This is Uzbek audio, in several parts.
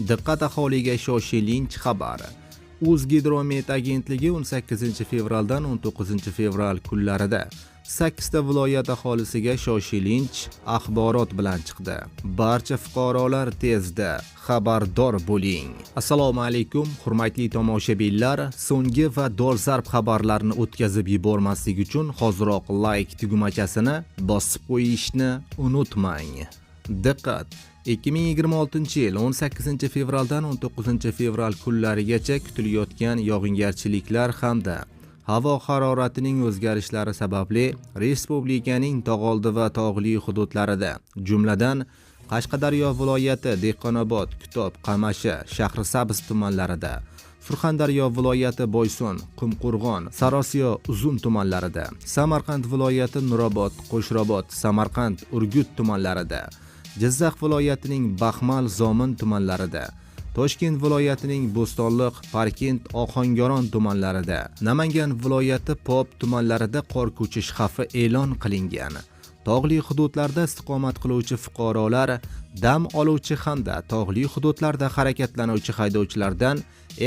Diqqat aholiga shoshilinch xabar. O'zgidromet agentligi 18 fevraldan 19 fevral kunlarida 8 ta viloyat aholisiga shoshilinch axborot bilan chiqdi. Barcha fuqarolar tezda xabardor bo'ling. Assalomu alaykum, hurmatli tomoshabinlar. So'nggi va dolzarb xabarlarni o'tkazib yubormaslik uchun hoziroq like tugmachasini bosib qo'yishni unutmang. Diqqat! 2026-yil 18 fevraldan 19 fevral kunlarigacha kutilayotgan yog'ingarchiliklar hamda havo haroratining o'zgarishlari sababli respublikaning tog'oldi va tog'li hududlarida, jumladan Qashqadaryo viloyati Dehqonobod, Kitob, Qamashi, Shahrisabz tumanlarida, Surxondaryo viloyati Boysun, Qumqo'rg'on, Sarosiyo, Uzun tumanlarida, Samarqand viloyati Nurobod, Qo'shrobod, Samarqand, Urgut tumanlarida, Jizzax viloyatining Baxmal, Zomin tumanlarida, Toshkent viloyatining Bo'stonliq, Parkent, Ohangaron tumanlarida, Namangan viloyati Pop tumanlarida qor ko'chish xavfi e'lon qilingan. Tog'li hududlarda istiqomat qiluvchi fuqarolar, dam oluvchi hamda tog'li hududlarda harakatlanuvchi haydovchilardan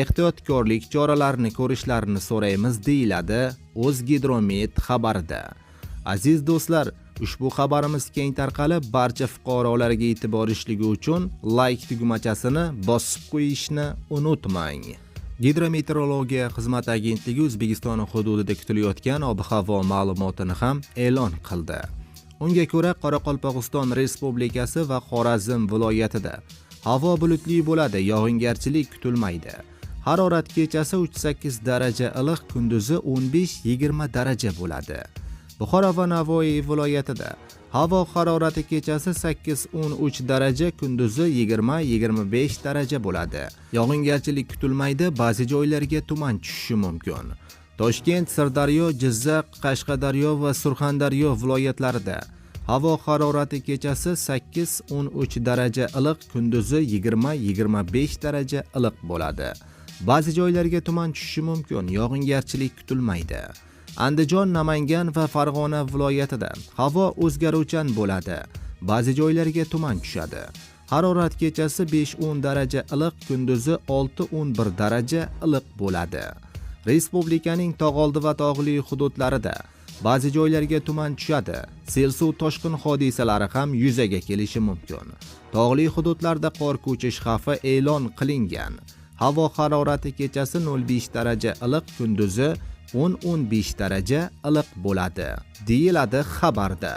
ehtiyotkorlik choralarini ko'rishlarini so'raymiz, deyiladi O'zgidromet xabarida. Aziz do'stlar, ushbu xabarimiz keng tarqalib, barcha fuqarolarga e'tiborishligi uchun like tugmachasini bosib qo'yishni unutmang. Gidrometeorologiya xizmati agentligi O'zbekiston hududida kutilayotgan ob-havo ma'lumotini ham e'lon qildi. Unga ko'ra, Qoraqalpog'iston Respublikasi va Xorazm viloyatida havo bulutli bo'ladi, yog'ingarchilik kutilmaydi. Harorat kechasi 3-8 daraja iliq, kunduzi 15-20 daraja bo'ladi. Buxoro va Navoiy viloyatida havo harorati kechasi 8-13 daraja, kunduzi 20-25 daraja bo'ladi. Yog'ingarchilik kutilmaydi, ba'zi joylarga tuman tushishi mumkin. Toshkent, Sirdaryo, Jizzax, Qashqadaryo va Surxondaryo viloyatlarida havo harorati kechasi 8-13 daraja iliq, kunduzi 20-25 daraja iliq bo'ladi. Ba'zi joylarga tuman tushishi mumkin, yog'ingarchilik kutilmaydi. Andijon, Namangan va Farg'ona viloyatida havo o'zgaruvchan bo'ladi. Ba'zi joylarga tuman tushadi. Harorat kechasi 5-10 daraja iliq, kunduzi 6-11 daraja iliq bo'ladi. Respublikaning tog'oldi va tog'li hududlarida ba'zi joylarga tuman tushadi. Sel suv toshqin hodisalari ham yuzaga kelishi mumkin. Tog'li hududlarda qor ko'chish xavfi e'lon qilingan. Havo harorati kechasi 0-5 daraja iliq, kunduzi 10-15 daraja iliq bo'ladi, deyiladi xabarda.